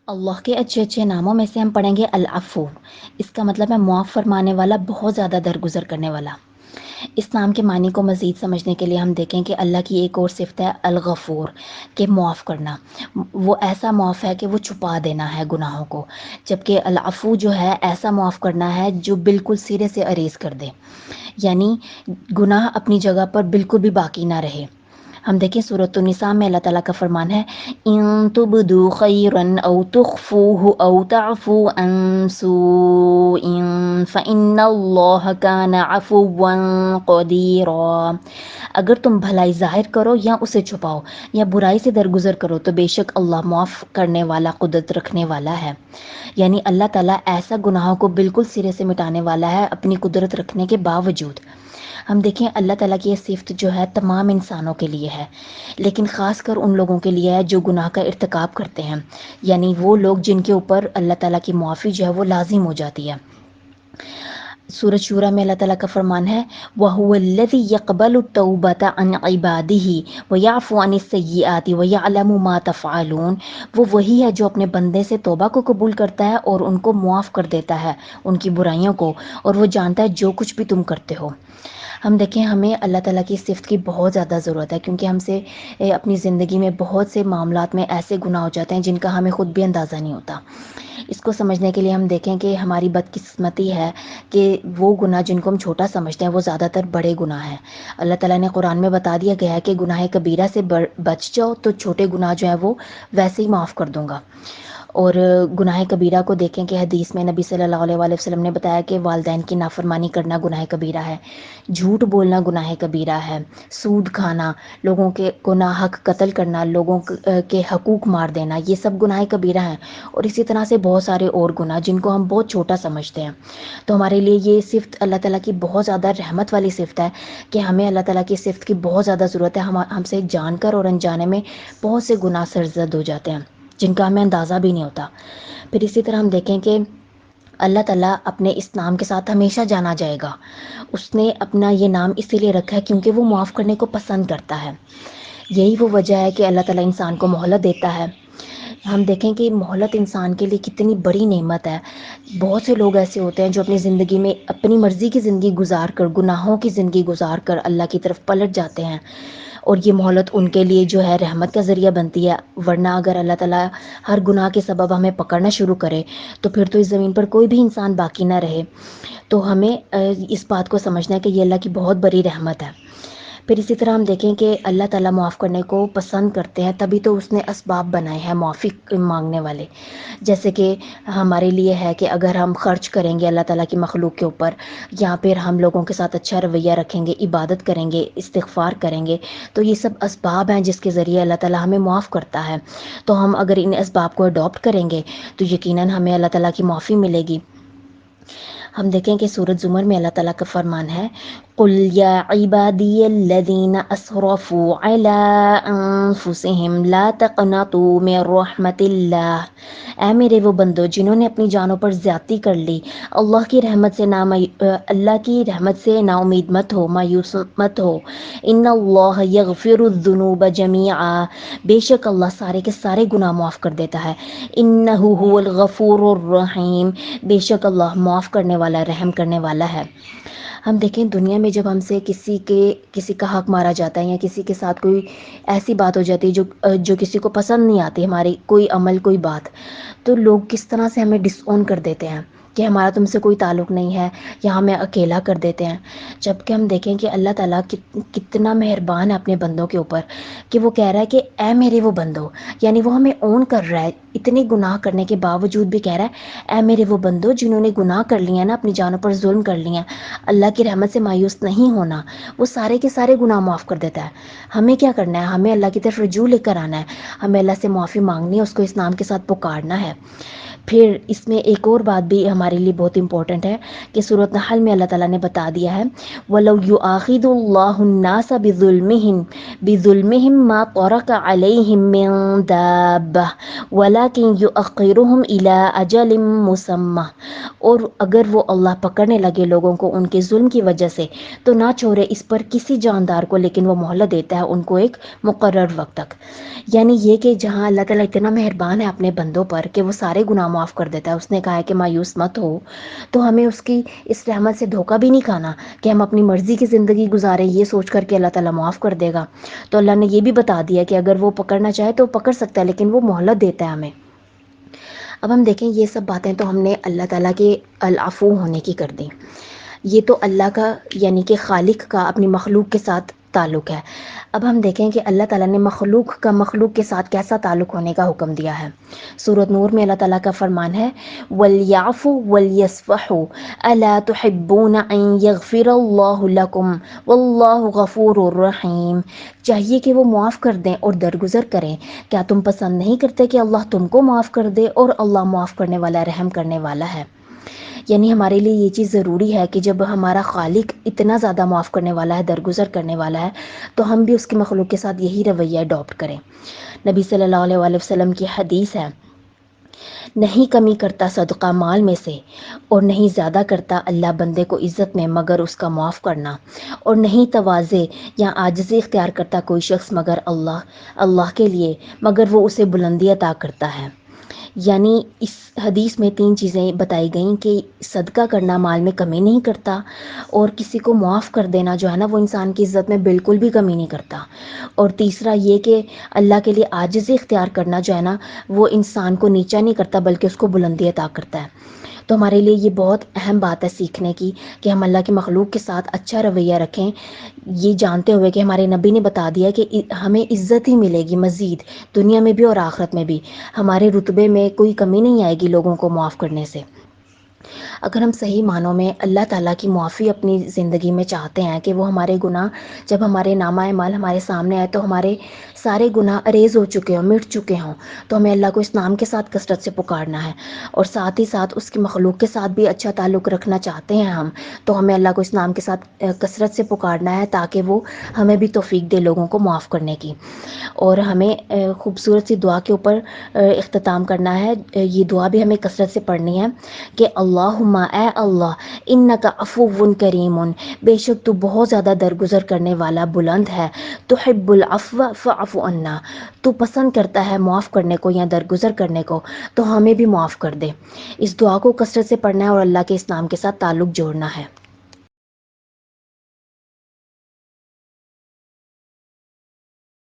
اللہ کے اچھے اچھے ناموں میں سے ہم پڑھیں گے العفو۔ اس کا مطلب ہے معاف فرمانے والا، بہت زیادہ درگزر کرنے والا۔ اس نام کے معنی کو مزید سمجھنے کے لیے ہم دیکھیں کہ اللہ کی ایک اور صفت ہے الغفور، کہ معاف کرنا۔ وہ ایسا معاف ہے کہ وہ چھپا دینا ہے گناہوں کو، جبکہ العفو جو ہے ایسا معاف کرنا ہے جو بالکل سرے سے اریز کر دے، یعنی گناہ اپنی جگہ پر بالکل بھی باقی نہ رہے۔ ہم دیکھیں سورۃ النساء میں اللہ تعالیٰ کا فرمان ہے ان تبدوا خیرا او تخفوه او تعفو عن سوء فإن اللہ کان عفوا قدیرا۔ اگر تم بھلائی ظاہر کرو یا اسے چھپاؤ یا برائی سے درگزر کرو تو بے شک اللہ معاف کرنے والا، قدرت رکھنے والا ہے۔ یعنی اللہ تعالیٰ ایسا گناہوں کو بالکل سرے سے مٹانے والا ہے اپنی قدرت رکھنے کے باوجود۔ ہم دیکھیں اللہ تعالیٰ کی یہ صفت جو ہے تمام انسانوں کے لیے ہے، لیکن خاص کر ان لوگوں کے لیے ہے جو گناہ کا ارتکاب کرتے ہیں، یعنی وہ لوگ جن کے اوپر اللہ تعالیٰ کی معافی جو ہے وہ لازم ہو جاتی ہے۔ سورۃ شورى میں اللہ تعالیٰ کا فرمان ہے وَهُوَ الَّذِي يَقْبَلُ التَّوْبَةَ عَنْ عِبَادِهِ وَيَعْفُو عَنِ السَّيِّئَاتِ وَيَعْلَمُ مَا تَفْعَلُونَ۔ وہ وہی ہے جو اپنے بندے سے توبہ کو قبول کرتا ہے اور ان کو معاف کر دیتا ہے ان کی برائیوں کو، اور وہ جانتا ہے جو کچھ بھی تم کرتے ہو۔ ہم دیکھیں ہمیں اللہ تعالیٰ کی صفت کی بہت زیادہ ضرورت ہے، کیونکہ ہم سے اپنی زندگی میں بہت سے معاملات میں ایسے گناہ ہو جاتے ہیں جن کا ہمیں خود بھی اندازہ نہیں ہوتا۔ اس کو سمجھنے کے لیے ہم دیکھیں کہ ہماری بدقسمتی ہے کہ وہ گناہ جن کو ہم چھوٹا سمجھتے ہیں وہ زیادہ تر بڑے گناہ ہیں۔ اللہ تعالیٰ نے قرآن میں بتا دیا گیا ہے کہ گناہ کبیرہ سے بچ جاؤ تو چھوٹے گناہ جو ہے وہ ویسے ہی معاف کر دوں گا۔ اور گناہ کبیرہ کو دیکھیں کہ حدیث میں نبی صلی اللہ علیہ وآلہ وسلم نے بتایا کہ والدین کی نافرمانی کرنا گناہ کبیرہ ہے، جھوٹ بولنا گناہ کبیرہ ہے، سود کھانا، لوگوں کے کو ناحق قتل کرنا، لوگوں کے حقوق مار دینا، یہ سب گناہ کبیرہ ہیں۔ اور اسی طرح سے بہت سارے اور گناہ جن کو ہم بہت چھوٹا سمجھتے ہیں۔ تو ہمارے لیے یہ صفت اللہ تعالیٰ کی بہت زیادہ رحمت والی صفت ہے کہ ہمیں اللہ تعالیٰ کی صفت کی بہت زیادہ ضرورت ہے۔ ہم سے جان کر اور انجانے میں بہت سے گناہ سرزد ہو جاتے ہیں جن کا ہمیں اندازہ بھی نہیں ہوتا۔ پھر اسی طرح ہم دیکھیں کہ اللہ تعالیٰ اپنے اس نام کے ساتھ ہمیشہ جانا جائے گا۔ اس نے اپنا یہ نام اسی لیے رکھا ہے کیونکہ وہ معاف کرنے کو پسند کرتا ہے۔ یہی وہ وجہ ہے کہ اللہ تعالیٰ انسان کو مہلت دیتا ہے۔ ہم دیکھیں کہ مہلت انسان کے لیے کتنی بڑی نعمت ہے۔ بہت سے لوگ ایسے ہوتے ہیں جو اپنی زندگی میں اپنی مرضی کی زندگی گزار کر، گناہوں کی زندگی گزار کر اللہ کی طرف پلٹ جاتے ہیں، اور یہ مہلت ان کے لیے جو ہے رحمت کا ذریعہ بنتی ہے۔ ورنہ اگر اللہ تعالیٰ ہر گناہ کے سبب ہمیں پکڑنا شروع کرے تو پھر تو اس زمین پر کوئی بھی انسان باقی نہ رہے۔ تو ہمیں اس بات کو سمجھنا ہے کہ یہ اللہ کی بہت بڑی رحمت ہے۔ پھر اسی طرح ہم دیکھیں کہ اللہ تعالیٰ معاف کرنے کو پسند کرتے ہیں، تبھی تو اس نے اسباب بنائے ہیں معافی مانگنے والے۔ جیسے کہ ہمارے لیے ہے کہ اگر ہم خرچ کریں گے اللہ تعالیٰ کی مخلوق کے اوپر، یا پھر ہم لوگوں کے ساتھ اچھا رویہ رکھیں گے، عبادت کریں گے، استغفار کریں گے، تو یہ سب اسباب ہیں جس کے ذریعے اللہ تعالیٰ ہمیں معاف کرتا ہے۔ تو ہم اگر ان اسباب کو اڈاپٹ کریں گے تو یقیناً ہمیں اللہ تعالیٰ کی معافی ملے گی۔ ہم دیکھیں کہ سورۃ زمر میں اللہ تعالیٰ کا فرمان ہے قُلْ يَا عِبَادِيَ الَّذِينَ أَسْرَفُوا عَلَىٰ أَنفُسِهِمْ لَا تَقْنَطُوا مِن رَحْمَتِ اللَّهِ۔ اے میرے وہ بندو جنہوں نے اپنی جانوں پر زیادتی کر لی، اللہ کی رحمت سے نا امید مت ہو، مایوس مت ہو۔ ان اللہ یغفر الذنوب جميعا، بے شک اللہ سارے کے سارے گناہ معاف کر دیتا ہے۔ انہ هو الغفور الرحیم، بے شک اللہ معاف کرنے والا، رحم کرنے والا ہے۔ ہم دیکھیں دنیا میں جب ہم سے کسی کا حق مارا جاتا ہے یا کسی کے ساتھ کوئی ایسی بات ہو جاتی ہے جو کسی کو پسند نہیں آتی، ہماری کوئی عمل کوئی بات، تو لوگ کس طرح سے ہمیں ڈس اون کر دیتے ہیں کہ ہمارا تم سے کوئی تعلق نہیں ہے، یا ہمیں اکیلا کر دیتے ہیں۔ جبکہ ہم دیکھیں کہ اللہ تعالیٰ کتنا مہربان ہے اپنے بندوں کے اوپر، کہ وہ کہہ رہا ہے کہ اے میرے وہ بندو، یعنی وہ ہمیں اون کر رہا ہے اتنے گناہ کرنے کے باوجود بھی کہہ رہا ہے اے میرے وہ بندو جنہوں نے گناہ کر لیا نا، اپنی جانوں پر ظلم کر لیا، اللہ کی رحمت سے مایوس نہیں ہونا، وہ سارے کے سارے گناہ معاف کر دیتا ہے۔ ہمیں کیا کرنا ہے؟ ہمیں اللہ کی طرف رجوع لے کر آنا ہے، ہمیں اللہ سے معافی مانگنی ہے، اس کو اس نام کے ساتھ پکارنا ہے۔ پھر اس میں ایک اور بات بھی ہمارے لیے بہت امپورٹنٹ ہے کہ سورۃ نحل میں اللہ تعالیٰ نے بتا دیا ہے وَلَوْ يُؤَاخِذُ اللَّهُ النَّاسَ بِظُلْمِهِمْ مَا تَرَكَ عَلَيْهِمْ مِن دَابَّةٍ وَلَكِنْ يُؤَخِّرُهُمْ إِلَىٰ أَجَلٍ مُّسَمًّى، اور اگر وہ اللہ پکڑنے لگے لوگوں کو ان کے ظلم کی وجہ سے تو نہ چھوڑے اس پر کسی جاندار کو، لیکن وہ مہلت دیتا ہے ان کو ایک مقرر وقت تک۔ یعنی یہ کہ جہاں اللہ تعالیٰ اتنا مہربان ہے اپنے بندوں پر کہ وہ سارے گناہ معاف کر دیتا ہے، اس نے کہا ہے کہ مایوس مت ہو، تو ہمیں اس کی اس رحمت سے دھوکہ بھی نہیں کھانا کہ ہم اپنی مرضی کی زندگی گزاریں یہ سوچ کر کے اللہ تعالیٰ معاف کر دے گا۔ تو اللہ نے یہ بھی بتا دیا کہ اگر وہ پکڑنا چاہے تو پکڑ سکتا ہے، لیکن وہ مہلت دیتا ہے ہمیں۔ اب ہم دیکھیں یہ سب باتیں تو ہم نے اللہ تعالیٰ کے العفو ہونے کی کر دی، یہ تو اللہ کا یعنی کہ خالق کا اپنی مخلوق کے ساتھ تعلق ہے۔ اب ہم دیکھیں کہ اللہ تعالیٰ نے مخلوق کا مخلوق کے ساتھ کیسا تعلق ہونے کا حکم دیا ہے۔ سورۃ نور میں اللہ تعالیٰ کا فرمان ہے وَلْيَعْفُوا وَلْيَصْفَحُوا أَلَا تُحِبُّونَ أَن يَغْفِرَ اللَّهُ لَكُمْ وَاللَّهُ غَفُورٌ رَحِيمٌ، چاہیے کہ وہ معاف کر دیں اور درگزر کریں۔ کیا تم پسند نہیں کرتے کہ اللہ تم کو معاف کر دے؟ اور اللہ معاف کرنے والا، رحم کرنے والا ہے۔ یعنی ہمارے لیے یہ چیز ضروری ہے کہ جب ہمارا خالق اتنا زیادہ معاف کرنے والا ہے، درگزر کرنے والا ہے، تو ہم بھی اس کے مخلوق کے ساتھ یہی رویہ اڈاپٹ کریں۔ نبی صلی اللہ علیہ وآلہ وسلم کی حدیث ہے نہیں کمی کرتا صدقہ مال میں سے اور نہیں زیادہ کرتا اللہ بندے کو عزت میں مگر اس کا معاف کرنا، اور نہیں تواضع یا عاجزی اختیار کرتا کوئی شخص مگر اللہ کے لیے مگر وہ اسے بلندی عطا کرتا ہے۔ یعنی اس حدیث میں 3 چیزیں بتائی گئیں کہ صدقہ کرنا مال میں کمی نہیں کرتا، اور کسی کو معاف کر دینا جو ہے نا وہ انسان کی عزت میں بالکل بھی کمی نہیں کرتا، اور تیسرا یہ کہ اللہ کے لیے عاجزی اختیار کرنا جو ہے نا وہ انسان کو نیچا نہیں کرتا بلکہ اس کو بلندی عطا کرتا ہے۔ تو ہمارے لیے یہ بہت اہم بات ہے سیکھنے کی کہ ہم اللہ کی مخلوق کے ساتھ اچھا رویہ رکھیں، یہ جانتے ہوئے کہ ہمارے نبی نے بتا دیا کہ ہمیں عزت ہی ملے گی مزید دنیا میں بھی اور آخرت میں بھی، ہمارے رتبے میں کوئی کمی نہیں آئے گی لوگوں کو معاف کرنے سے۔ اگر ہم صحیح معنوں میں اللہ تعالیٰ کی معافی اپنی زندگی میں چاہتے ہیں کہ وہ ہمارے گناہ جب ہمارے نامہ اعمال ہمارے سامنے آئے تو ہمارے سارے گناہ اریز ہو چکے ہوں، مٹ چکے ہوں، تو ہمیں اللہ کو اس نام کے ساتھ کثرت سے پکارنا ہے، اور ساتھ ہی ساتھ اس کی مخلوق کے ساتھ بھی اچھا تعلق رکھنا چاہتے ہیں ہم، تو ہمیں اللہ کو اس نام کے ساتھ کثرت سے پکارنا ہے تاکہ وہ ہمیں بھی توفیق دے لوگوں کو معاف کرنے کی۔ اور ہمیں خوبصورت سی دعا کے اوپر اختتام کرنا ہے، یہ دعا بھی ہمیں کثرت سے پڑھنی ہے کہ اللہم اے اللہ انکا عفو کریم، بے شک تو بہت زیادہ درگزر کرنے والا بلند ہے، تحب العفو فاعف عنا، تو پسند کرتا ہے معاف کرنے کو یا درگزر کرنے کو، تو ہمیں بھی معاف کر دے۔ اس دعا کو کثرت سے پڑھنا ہے اور اللہ کے اس نام کے ساتھ تعلق جوڑنا ہے۔